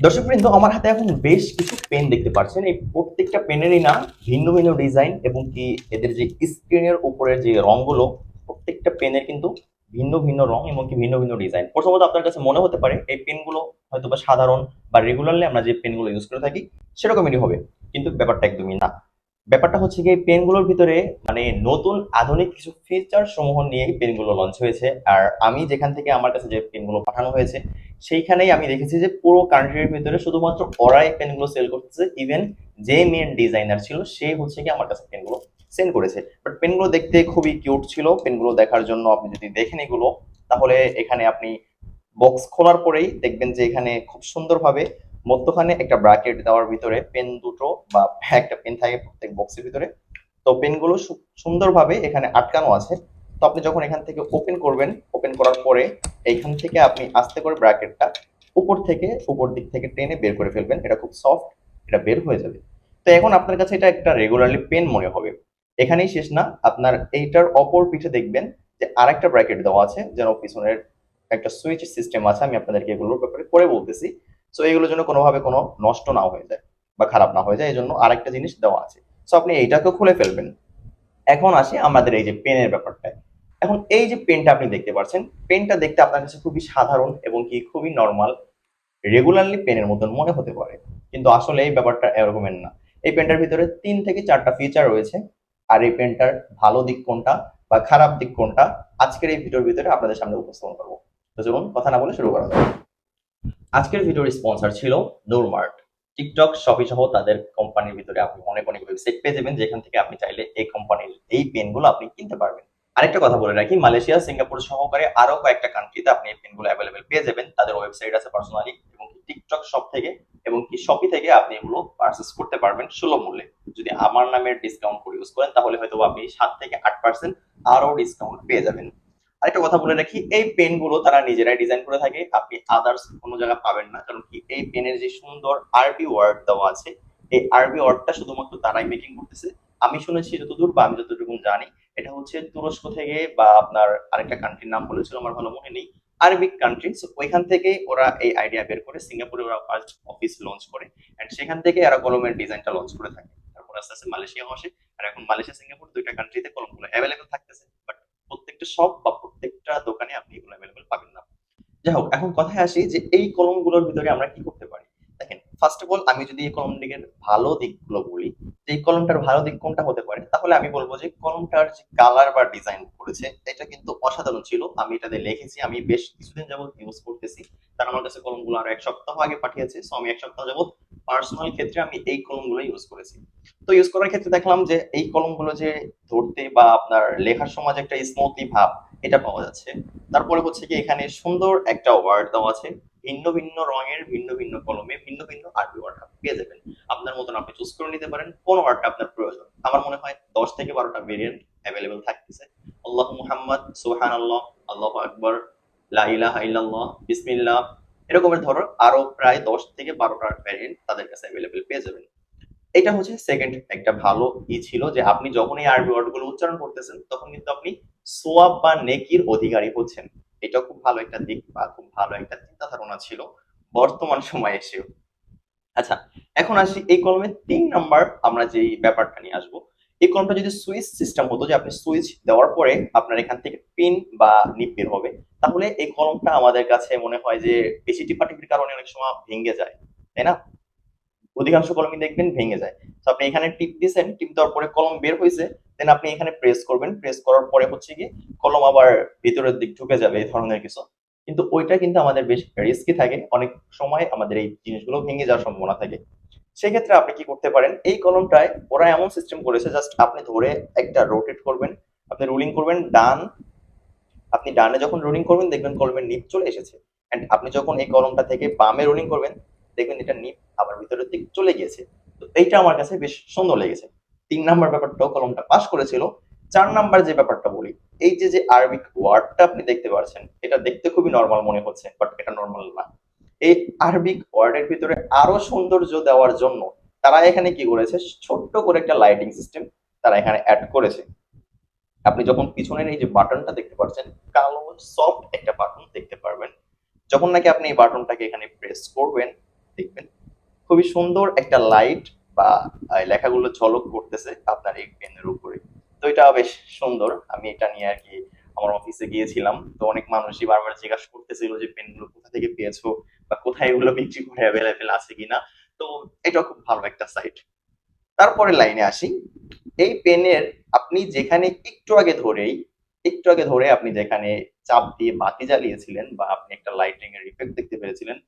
দর্শকবৃন্দ, আমার হাতে এখন বেশ কিছু পেন দেখতে পাচ্ছেন। এই প্রত্যেকটা পেনেরই না ভিন্ন ভিন্ন ডিজাইন এবং কি এদের যে স্ক্রিনের উপরের যে রংগুলো, প্রত্যেকটা পেনের কিন্তু ভিন্ন ভিন্ন রং এবং কি ভিন্ন ভিন্ন ডিজাইন। প্রথমত আপনার কাছে মনে হতে পারে এই পেনগুলো হয়তো বা সাধারণ বা রেগুলারলি আমরা যে পেনগুলো ইউজ করে থাকি সেরকমই হবে, কিন্তু ব্যাপারটা একদমই না। ব্যাপারটা হচ্ছে গিয়ে পেনগুলোর ভিতরে মানে নতুন আধুনিক কিছু ফিচার সমূহ নিয়ে পেনগুলো লঞ্চ হয়েছে। আর আমি যেখান থেকে আমার কাছে যে পেনগুলো পাঠানো হয়েছে সেইখানেই আমি দেখেছি যে পুরো কান্ট্রির ভিতরে শুধুমাত্র ওরাই পেনগুলো সেল করতেছে। ইভেন যে মেন ডিজাইনার ছিল সে হচ্ছে কি আমার কাছে পেনগুলো সেন্ড করেছে। বাট পেনগুলো দেখতে খুবই কিউট ছিল। পেনগুলো দেখার জন্য আপনি যদি দেখেন এগুলো, তাহলে এখানে আপনি বক্স খোলার পরেই দেখবেন যে এখানে খুব সুন্দরভাবে মধ্যখানে একটা ব্র্যাকেট দেওয়ার ভিতরে পেন দুটো বা একটা পেন থাকে প্রত্যেক বক্সের ভিতরে। তো পেনগুলো সুন্দরভাবে এখানে আটকানো আছে। তো আপনি যখন এখান থেকে ওপেন করবেন, ওপেন করার পরে এইখান থেকে আপনি আস্তে করে ব্র্যাকেটটা উপর দিক থেকে টেনে বের করে ফেলবেন। এটা খুব সফট, এটা বের হয়ে যাবে। তো এখন আপনার কাছে এটা একটা রেগুলারলি পেন মনে হবে। এখানেই শেষ না, আপনার এইটার অপর পিঠে দেখবেন যে আরেকটা ব্র্যাকেট দেওয়া আছে, যেন পিছনের একটা সুইচ সিস্টেম আছে। আমি আপনাদেরকে এগুলোর ব্যাপারে পরে বলতেছি। সো এগুলোর জন্য কোনোভাবে কোনো নষ্ট না হয়ে যায় বা খারাপ না হয়ে যায়, এই জন্য আরেকটা জিনিস দেওয়া আছে। সো আপনি এইটাকেও খুলে ফেলবেন। এখন আসি আমাদের এই যে পেনের ব্যাপারটায়। এখন এই যে পেনটা আপনি দেখতে পাচ্ছেন, পেনটা দেখতে আপনার কাছে খুবই সাধারণ এবং কি খুবই নর্মাল, রেগুলারলি পেনের মতন মনে হতে পারে, কিন্তু আসলে এই ব্যাপারটা এরকমের না। এই পেনটার ভিতরে 3 থেকে 4টা ফিচার রয়েছে। আর এই পেনটার ভালো দিক কোনটা বা খারাপ দিক কোনটা আজকের এই ভিডিওর ভিতরে আপনাদের সামনে উপস্থাপন করবো। তো চলুন কথা না বলে শুরু করা যাক। আজকের ভিডিওর স্পন্সর ছিল নোরমার্ট। টিকটক, শপি সহ তাদের কোম্পানির ভিতরে আপনি অনেক অনেক ওয়েবসাইট পেয়ে যাবেন, যেখান থেকে আপনি চাইলে এই কোম্পানির এই পেনগুলো আপনি কিনতে পারবেন। আরেকটা কথা বলে রাখি, মালয়েশিয়া, সিঙ্গাপুর সহকারে আরো কয়েকটা কান্ট্রিতে আপনি এই পেনগুলো অ্যাভেলেবেল পেয়ে যাবেন। তাদের ওয়েবসাইট আছে পার্সোনালি, এবং টিকটক শপ থেকে এবং কি শপি থেকে আপনি এগুলো পারচেস করতে পারবেন সুলভ মূল্যে। যদি আমার নামের ডিসকাউন্ট করে ইউজ করেন তাহলে হয়তো আপনি 7 থেকে 8% আরো ডিসকাউন্ট পেয়ে যাবেন। আরেকটা কথা বলে রাখি, এই পেন গুলো তারা নিজেরাই ডিজাইন করে থাকে, আপনি আদার্স কোনো জায়গায় পাবেন না। কারণ কি, এই পেনের যে সুন্দর আরবি ওয়ার্ড দেওয়া আছে, এই আরবি ওয়ার্ডটা শুধুমাত্র তারাই মেকিং করতেছে। আমি শুনেছি যতদূর বা আমি যতটুকু জানি, এটা হচ্ছে তুরস্ক থেকে বা আপনার আরেকটা কান্ট্রির নাম বলেছিল, আমার ভালো মনে নেই, আরবিক কান্ট্রি। ওইখান থেকে ওরা এই আইডিয়া বের করে সিঙ্গাপুরে ওরা ফার্স্ট অফিস লঞ্চ করে, এন্ড সেখান থেকে এরা কলমের ডিজাইনটা লঞ্চ করে থাকে। তারপর আস্তে আস্তে মালয়েশিয়া আসে। আর এখন মালয়েশিয়া, সিঙ্গাপুর দুইটা কান্ট্রিতে কলমগুলো অ্যাভেলেবেল থাকতেছে, বাট প্রত্যেকটা শপ বা প্রত্যেকটা দোকানে আপনি এগুলো অ্যাভেলেবেল পাবেন না। যাই হোক, এখন কথায় আসি যে এই কলমগুলোর ভিতরে আমরা কি করতে পারি। দেখেন, ফার্স্ট অফ অল আমি যদি এই কলমটির ভালো দিকগুলো বলি, যে এই কলমটার ভালো দিক কোনটা হতে পারে, তাহলে আমি বলবো যে কলমটার যে কালার বা ডিজাইন করেছে এটা কিন্তু অসাধারণ ছিল। আমি এটাতে লিখেছি, আমি বেশ কিছুদিন যাবত ইউজ করতেছি। তারা আমার কাছে কলমগুলো আরো 1 সপ্তাহ আগে পাঠিয়েছে। সো আমি 1 সপ্তাহ যাবত পার্সোনাল ক্ষেত্রে আমি এই কলমগুলো ইউজ করেছি। তো ইউজ করার ক্ষেত্রে দেখলাম যে এই কলমগুলো যে ধরতে বা আপনার লেখার সময় যে একটা স্মুথলি ভাব, এটা পাওয়া যাচ্ছে। তারপরে হচ্ছে কি, এখানে সুন্দর একটা ওয়ার্ড দেওয়া আছে। ভিন্ন ভিন্ন রঙের ভিন্ন ভিন্ন কলমে ভিন্ন ভিন্ন আরবি ওয়ার্ড আপনি পেয়ে যাবেন। আপনার মতন আপনি চুজ করে নিতে পারেন কোন ওয়ার্ডটা আপনার প্রয়োজন। আমার মনে হয় 10 থেকে 12টা ভেরিয়েন্ট অ্যাভেলেবেল থাকতেছে। আল্লাহ মুহাম্মদ, সুবহান আল্লাহ, আল্লাহ আকবর, লা ইলাহা ইল্লাল্লাহ, বিসমিল্লাহ, এরকমের ধরো আরো প্রায় 10 থেকে 12টা ভ্যারিয়েন্ট তাদের কাছে অ্যাভেলেবেল পেয়ে যাবেন। এটা হচ্ছে সেকেন্ড একটা ভালো ছিল, যে আপনি যখন এই আরবি ওয়ার্ড গুলো উচ্চারণ করতেছেন তখন কিন্তু আপনি সোয়াব বা নেকির অধিকারী হচ্ছেন। এটা খুব ভালো একটা দিক বা খুব ভালো একটা চিন্তা ধারণা ছিল বর্তমান সময়ে এসেও। আচ্ছা, এখন আসি এই কলমের 3 নাম্বার আমরা যে ব্যাপারটা নিয়ে আসবো। এই কলমটা যদি সুইচ সিস্টেম হতো, যে আপনি সুইচ দেওয়ার পরে আপনার এখান থেকে পিন বা নিপ বের হবে, তাহলে এই কলমটা আমাদের কাছে মনে হয় যে বেশি টিপাটিপির কারণে অনেক সময় ভেঙে যায়, তাই না? অধিকাংশ কলমই দেখবেন ভেঙে যায়। তো আপনি এখানে টিপ দিয়েছেন, টিপ দেওয়ার পরে কলম বের হয়েছে, দেন আপনি এখানে প্রেস করবেন, প্রেস করার পরে হচ্ছে কি কলম আবার ভিতরের দিক ঢুকে যাবে, এই ধরনের কিছু। কিন্তু ওইটা কিন্তু আমাদের বেশ রিস্কি থাকে, অনেক সময় আমাদের এই জিনিসগুলো ভেঙে যাওয়ার সম্ভাবনা থাকে। সেক্ষেত্রে আপনি কি করতে পারেন, এই কলমটায় ওরা এমন সিস্টেম করেছে, জাস্ট আপনি ধরে একটা রোটেট করবেন, আপনি রুলিং করবেন ডান। আপনি ডানে যখন রোলিং করবেন দেখবেন কলমের নিপ চলে এসেছে। এন্ড আপনি যখন এই কলমটা থেকে বামে রোলিং করবেন দেখবেন এটা নিপ আবার ভিতরের দিক চলে গিয়েছে। তো এইটা আমার কাছে বেশ সুন্দর লেগেছে। 3 নাম্বার ব্যাপারটাও কলমটা পাস করেছিল। 4 নাম্বার যে ব্যাপারটা বলি, এই যে যে আরবিক ওয়ার্ডটা আপনি দেখতে পাচ্ছেন, এটা দেখতে খুবই নর্মাল মনে হচ্ছে, বাট এটা নর্মাল না। এই আরবিক ওয়ার্ডের ভিতরে আরো সৌন্দর্য দেওয়ার জন্য তারা এখানে কি করেছে, ছোট্ট করে একটা লাইটিং সিস্টেম তারা এখানে অ্যাড করেছে। আপনি যখন পিছনের এই যে বাটনটা দেখতে পাচ্ছেন, কালো সফট একটা বাটন দেখতে পারবেন। যখন নাকি আপনি এই বাটনটাকে এখানে প্রেস করবেন, দেখবেন খুবই সুন্দর একটা লাইট বা লেখাগুলো ঝলক করতেছে আপনার এই পেনের উপরে। তো এটা বেশ সুন্দর। আমি এটা নিয়ে আর কি আমার অফিসে গিয়েছিলাম, তো অনেক মানুষই বারবার জিজ্ঞাসা করতেছিল যে পেনগুলো কোথা থেকে পেয়েছো বা কোথায় এগুলো বিক্রি করে অ্যাভেলেবেল আছে কিনা। তো এটা খুব ভালো একটা সাইট। তারপরে লাইনে আসি। এই পেনের আপনি যেখানে একটু আগে ধরে আপনি যেখানে চাপ দিয়ে বাতি জ্বালিয়েছিলেন বা আপনি একটা লাইটিং এর ইফেক্ট দেখতে পেরেছিলেন,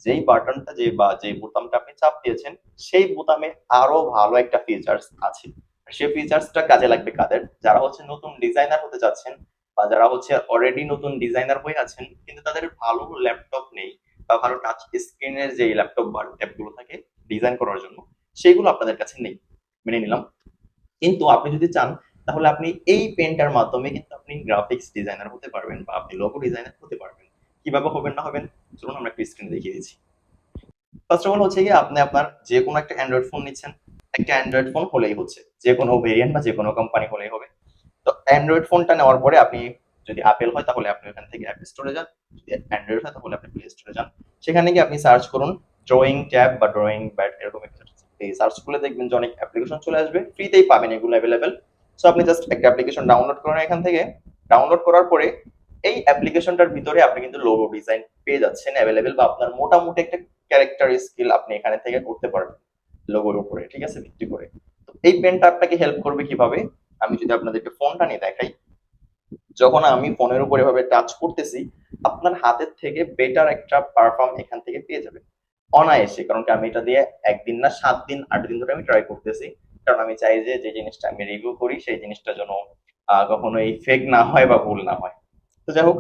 যেই বাটনটা বা যে বোতামটা আপনি চাপ দিয়েছেন, সেই বোতামে আরো ভালো একটা ফিচার্স আছে। সেই ফিচার্সটা কাজে লাগবে কাদের? যারা হচ্ছে নতুন ডিজাইনার হতে চাচ্ছেন বা যারা হচ্ছে অলরেডি নতুন ডিজাইনার হয়ে আছেন কিন্তু তাদের ভালো ল্যাপটপ নেই বা ভালো টাচ স্ক্রিনের যে ল্যাপটপ বা ট্যাব গুলো থাকে ডিজাইন করার জন্য, সেগুলো আপনাদের কাছে নেই, মেনে নিলাম। কিন্তু আপনি যদি চান তাহলে আপনি এই পেনটার মাধ্যমে কিন্তু আপনি গ্রাফিক্স ডিজাইনার হতে পারবেন বা আপনি লোগো ডিজাইনার হতে পারবেন। কিভাবে হবেন না হবেন, চলুন আমরা একটা স্ক্রিন দেখিয়ে দিচ্ছি। ফার্স্ট অফ অল হচ্ছে গিয়ে আপনি আপনার যে কোনো একটা অ্যান্ড্রয়েড ফোন নিচ্ছেন। একটা অ্যান্ড্রয়েড ফোন হলেই হচ্ছে, যে কোনো ভেরিয়েন্ট বা যে কোনো কোম্পানি হলেই হবে। তো অ্যান্ড্রয়েড ফোনটা নেওয়ার পরে আপনি যদি আপেল হয় তাহলে আপনি ওখান থেকে অ্যাপ স্টোরে যান, যদি অ্যান্ড্রয়েড হয় তাহলে আপনি প্লে স্টোরে যান। সেখানে গিয়ে আপনি সার্চ করুন ড্রয়িং ট্যাব বা ড্রয়িং ব্যাড, এরকম একটা এই সার্চ করলে দেখবেন যে অনেক অ্যাপ্লিকেশন চলে আসবে, ফ্রিতেই পাবেন এগুলো অ্যাভেলেবেল। সো আপনি জাস্ট একটা অ্যাপ্লিকেশন ডাউনলোড করেন এখান থেকে। ডাউনলোড করার পরে এই অ্যাপ্লিকেশনটার ভিতরে আপনি কিন্তু লোগো ডিজাইন পেয়ে যাচ্ছেন অ্যাভেলেবেল, বা আপনার মোটামুটি একটা ক্যারেক্টার স্কিল আপনি এখানে থেকে করতে পারবেন লোগোর উপরে, ঠিক আছে, ভিত্তি করে। তো এই পেনটা আপনাকে হেল্প করবে কিভাবে, আমি যদি আপনাদেরকে ফোনটা নিয়ে দেখাই। যখন আমি ফোনের উপর এভাবে টাচ করতেছি, আপনার হাতের থেকে বেটার একটা পারফর্ম এখান থেকে পেয়ে যাবেন অনায়াসে। কারণ কি আমি এটা দিয়ে একদিন না 7 দিন 8 দিন ধরে আমি ট্রাই করতেছি। কারণ আমি চাই যে যে জিনিসটা আমি রিভিউ করি সেই জিনিসটা যেন কখনোই ফেক না হয় বা ভুল না হয়। তো যাই হোক,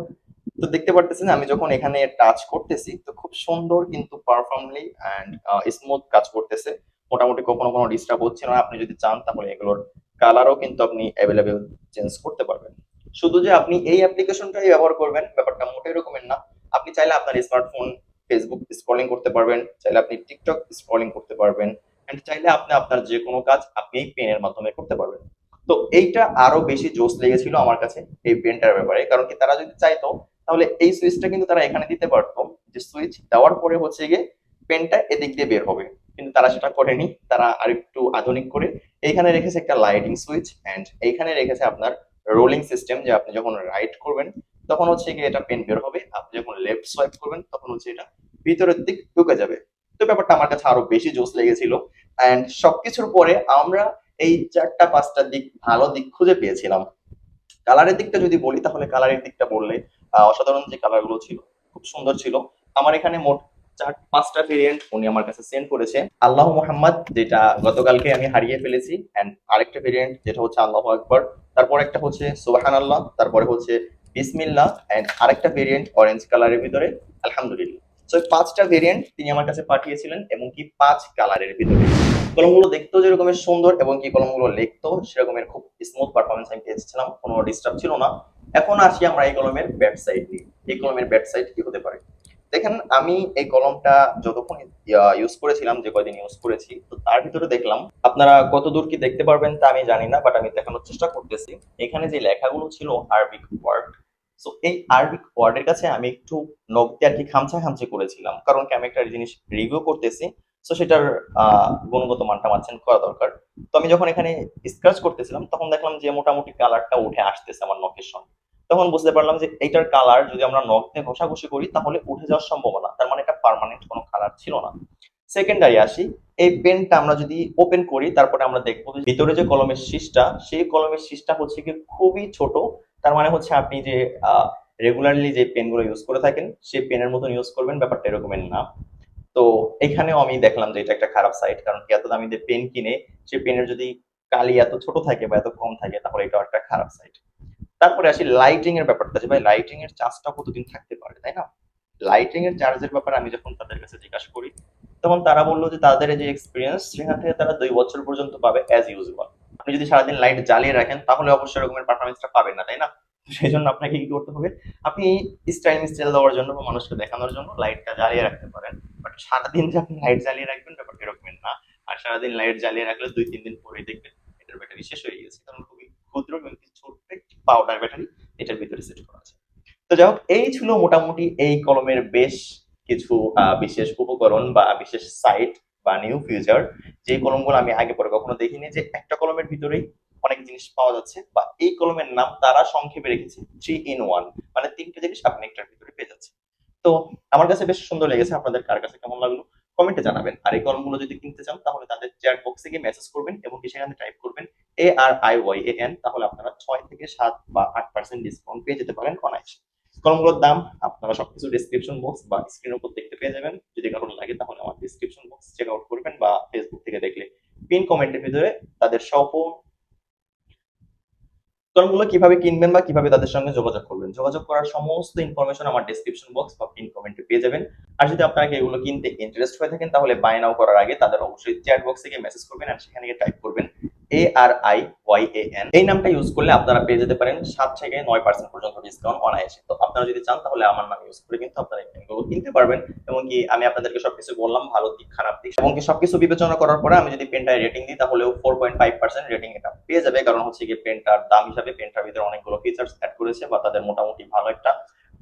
তো দেখতে পারতেছেন আমি যখন এখানে টাচ করতেছি তো খুব সুন্দর কিন্তু পারফর্মলি অ্যান্ড স্মুথ কাজ করতেছে। মোটামুটি কখনো কোনো ডিস্টার্ব হচ্ছে না। আপনি যদি চান তাহলে এগুলোর কালারও কিন্তু আপনি অ্যাভেলেবেল চেঞ্জ করতে পারবেন। শুধু যে আপনি এই অ্যাপ্লিকেশনটাই ব্যবহার করবেন ব্যাপারটা মোটেই এরকমের না। আপনি চাইলে আপনার স্মার্টফোন ফেসবুক স্ক্রলিং করতে পারবেন, চাইলে আপনি টিকটক স্ক্রলিং করতে পারবেন, এন্ড চাইলে আপনি আপনার যে কোনো কাজ আপনি এই পেনের মাধ্যমে করতে পারবেন। তো এইটা আরো বেশি জোস লেগেছিল আমার কাছে এই পেনটার ব্যাপারে। কারণ কি তারা যদি চাইতো তাহলে এই সুইচটা কিন্তু তারা এখানে দিতে পারতো, যে সুইচ দেওয়ার পরে হচ্ছে গিয়ে পেনটা এদিক দিয়ে বের হবে। কিন্তু তারা সেটা করেনি, তারা আরেকটু আধুনিক করে এইখানে রেখেছে একটা লাইটিং সুইচ, এন্ড এইখানে রেখেছে আপনার রোলিং সিস্টেম, যে আপনি যখন রাইট করবেন তখন হচ্ছে গিয়ে এটা পেন বের হবে, আপনি যখন লেফট সোয়াইপ করবেন তখন হচ্ছে এটা ভিতরের দিক ঢুকে যাবে। তো ব্যাপারটা আমার কাছে আরো বেশি জোস লেগেছিল। এন্ড সবকিছুর পরে আমরা এই 4টা 5টা দিক ভালো দিক খুঁজে পেয়েছিলাম। কালারের দিকটা যদি বলি তাহলে কালারের দিকটা বললে অসাধারণ যে কালার গুলো ছিল খুব সুন্দর ছিল। আমার এখানে মোট 4 5টা ভেরিয়েন্ট উনি আমার কাছে সেন্ড করেছে। আল্লাহ মোহাম্মদ, যেটা গতকালকে আমি হারিয়ে ফেলেছি, এন্ড আরেকটা ভেরিয়েন্ট যেটা হচ্ছে আল্লাহ আকবর, তারপর একটা হচ্ছে সুবাহান আল্লাহ, তারপরে হচ্ছে বিসমিল্লাহ, এন্ড আরেকটা ভেরিয়েন্ট অরেঞ্জ কালারের ভিতরে আলহামদুলিল্লাহ। তো 5টা ভেরিয়েন্ট তিনি আমার কাছে পাঠিয়েছিলেন এবং কি 5 কালারের ভিতরে। কলমগুলো দেখতেও যেরকমের সুন্দর এবং কি কলমগুলো লিখতেও সেরকমের খুব স্মুথ পারফরমেন্স আমি পেয়েছিলাম, কোনো ডিস্টার্ব ছিল না। এখন আসি আমরা এই কলমের ব্যাড সাইড নিয়ে। এই কলমের ব্যাড সাইড কি হতে পারে? দেখেন, আমি এই কলমটা যতক্ষণ ইউজ করেছিলাম, যে কয়দিন ইউজ করেছি, তো তার ভিতরে দেখলাম, আপনারা কত দূর কি দেখতে পারবেন তা আমি জানি না, বাট আমি দেখানোর চেষ্টা করতেছি। এখানে যে লেখাগুলো ছিল আরবিক ওয়ার্ড। সো এই আরবিক ওয়ার্ডের কাছে আমি একটু নখ দিয়ে আর কি খামচা খামচি করেছিলাম, কারণ কি আমি একটা জিনিস রিভিউ করতেছি। সো সেটার গুণগত মানটা আমার চেক করা দরকার। তো আমি যখন এখানে স্ক্র্যাচ করতেছিলাম তখন দেখলাম যে মোটামুটি কালারটা উঠে আসতেছে আমার নখের সঙ্গে। তখন বুঝতে পারলাম যে এইটার কালার যদি আমরা নখ দিয়ে ঘষাঘষি করি তাহলে উঠে যাওয়ার সম্ভাবনা, তার মানে এটা পার্মানেন্ট কোনো কালার ছিল না। সেকেন্ডারি আসি, এই পেনটা আমরা যদি ওপেন করি তারপরে আমরা দেখবো যে ভিতরে যে কলমের শীষটা, সেই কলমের শীষটা হচ্ছে কি খুবই ছোট। তার মানে হচ্ছে আপনি যে রেগুলারলি যে পেনগুলো ইউজ করে থাকেন সেই পেনের মতন ইউজ করবেন, ব্যাপারটা এরকমের না। তো এখানেও আমি দেখলাম যে এটা একটা খারাপ সাইট, কারণ কি এত দামি দিয়ে পেন কিনে সেই পেনের যদি কালি এত ছোট থাকে বা এত কম থাকে তাহলে এটা একটা খারাপ সাইট। তারপরে আসি লাইটিং এর ব্যাপারটা, যে ভাই লাইটিং এর চার্জটা কতদিন থাকতে পারে, তাই না? লাইটিং এর চার্জের ব্যাপারে আমি যখন তাদের কাছে জিজ্ঞাসা করি তখন তারা বললো যে তাদের যে এক্সপিরিয়েন্স সেখান থেকে তারা 2 বছর পর্যন্ত পাবে অ্যাজ ইউজুয়াল। আপনি যদি সারাদিন লাইট জ্বালিয়ে রাখেন তাহলে অবশ্যই এরকমের পারফরমেন্সটা পাবেন না, তাই না? সেই জন্য আপনাকে কি করতে হবে, আপনি স্টাইল দেওয়ার জন্য বা মানুষকে দেখানোর জন্য লাইটটা জ্বালিয়ে রাখতে পারেন। বাট সারাদিন যে আপনি লাইট জ্বালিয়ে রাখবেন ব্যাপারটা এরকমের না। আর সারাদিন লাইট জ্বালিয়ে রাখলে 2 3 দিন পরেই দেখবেন এটার ব্যাটারি শেষ হয়ে গেছে, কারণ খুবই ক্ষুদ্র এবং ছোট্ট একটি পাউডার ব্যাটারি এটার ভিতরে সেট করা আছে। তো যাই হোক, এই ছিল মোটামুটি এই কলমের বেশ কিছু বিশেষ উপকরণ বা বিশেষ সাইট বা নিউ ফিউচার, যে কলমগুলো আমি আগে পরে কখনো দেখিনি, যে একটা কলমের ভিতরেই অনেক জিনিস পাওয়া যাচ্ছে, বা এই কলমের নাম তারা সংক্ষেপে রেখেছে 3 in 1, মানে তিনটে জিনিস আপনি একটার ভিতরে পেয়ে যাচ্ছেন। তো আমার কাছে বেশ সুন্দর লেগেছে, আপনাদের কার কাছে কেমন লাগলো কমেন্টে জানাবেন। আর এই কলমগুলো যদি কিনতে চান তাহলে তাদের চ্যাট বক্সে গিয়ে মেসেজ করবেন এবং কি সেখানে টাইপ করবেন ARIYAN, তাহলে আপনারা 6 থেকে 7 বা 8% ডিসকাউন্ট পেয়ে যেতে পারেন অনায়াসে। কলমগুলোর দাম আপনারা সবকিছু ডেসক্রিপশন বক্স বা স্ক্রিনের উপর দেখতে পেয়ে যাবেন। যদি কারোর লাগে তাহলে আমার ডেসক্রিপশন বক্স চেক আউট করবেন, বা ফেসবুক থেকে দেখলে পিন কমেন্টের ভিতরে তাদের সম্পূর্ণ কলমগুলো কিভাবে কিনবেন বা কিভাবে তাদের সঙ্গে যোগাযোগ করবেন, যোগাযোগ করার সমস্ত ইনফরমেশন আমার ডেসক্রিপশন বক্স বা পিন কমেন্টে পেয়ে যাবেন। আর যদি আপনারা এগুলো কিনতে ইন্টারেস্ট হয়ে থাকেন তাহলে বাই নাও করার আগে তাদের অবশ্যই চ্যাট বক্সে গিয়ে মেসেজ করবেন আর সেখানে গিয়ে টাইপ করবেন ARIYAN। এই নামটা ইউজ করলে আপনারা পেয়ে যেতে পারেন 7 থেকে 9% পর্যন্ত ডিসকাউন্ট অনায়াসে। তো আপনারা যদি চান তাহলে আমার নাম ইউজ করে কিন্তু আপনারা এই পেনগুলো কিনতে পারবেন। এমনকি আমি আপনাদেরকে সবকিছু বললাম, ভালো দিক খারাপ দিক, এমনকি সবকিছু বিবেচনা করার পরে আমি যদি পেনটায় রেটিং দিই তাহলেও 4.5% রেটিং এটা পেয়ে যাবে। কারণ হচ্ছে গিয়ে পেনটার দাম হিসাবে পেনটার ভিতরে অনেকগুলো ফিচার্স অ্যাড করেছে, বা তাদের মোটামুটি ভালো একটা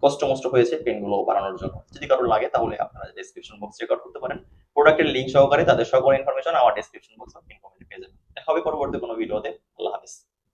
কষ্ট মষ্ট হয়েছে পেনগুলো বানানোর জন্য। যদি কারোর লাগে তাহলে আপনারা ডেসক্রিপশন বক্স চেক আউট করতে পারেন। প্রোডাক্টের লিঙ্ক সহকারে তাদের সকল ইনফরমেশন আমার ডেসক্রিপশন বক্স বা পিন কমেন্টে পেয়ে যাবেন। দেখা হবে পরবর্তী কোনো ভিডিওতে।